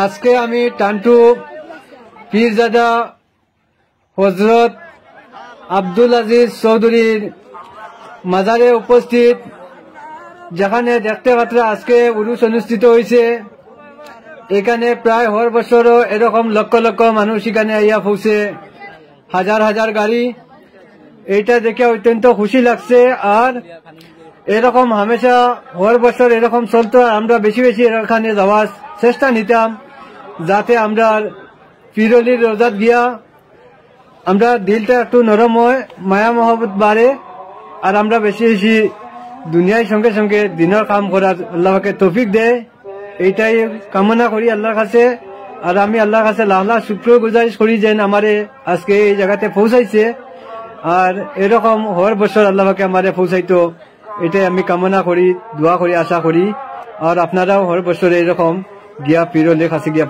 আজকে আমি টান্টু পীরজাদা হযরত আব্দুল আজিজ চৌধুরীর মাজারে উপস্থিত, যেখানে দেখতে পাত্র আজকে উরুস অনুষ্ঠিত হয়েছে। এখানে প্রায় হর বছরও এরকম লক্ষ লক্ষ মানুষ এখানে আইয়া পৌঁছে, হাজার হাজার গাড়ি। এইটা দেখে অত্যন্ত খুশি লাগছে। আর এরকম হামেশা হর বছর এরকম চলতো। আমরা বেশি বেশি এখানে যাওয়ার চেষ্টা নিতাম, যাতে আমরা পীরলির রোজাত গিয়া আমরা দিলটা একটু নরম হয়, মায়া মহব্বত বাড়ে, আর আমরা বেশি বেশি দুনিয়ার সঙ্গে সঙ্গে দিনের কাম করার আল্লাহকে তৌফিক দেয়। এইটাই কামনা করি আল্লাহর কাছে। আর আমি আল্লাহর কাছে লাখ লাখ শুকর গুজারিশ করি যে আমারে আজকে এই জায়গাতে পৌঁছাইছে, আর এরকম হর বছর আল্লাহকে আমারে পৌঁছাইতো, এটাই আমি কামনা করি, দোয়া করি, আশা করি। আর আপনারাও হর বছর এরকম গিয়া পীরলের কাছে গিয়া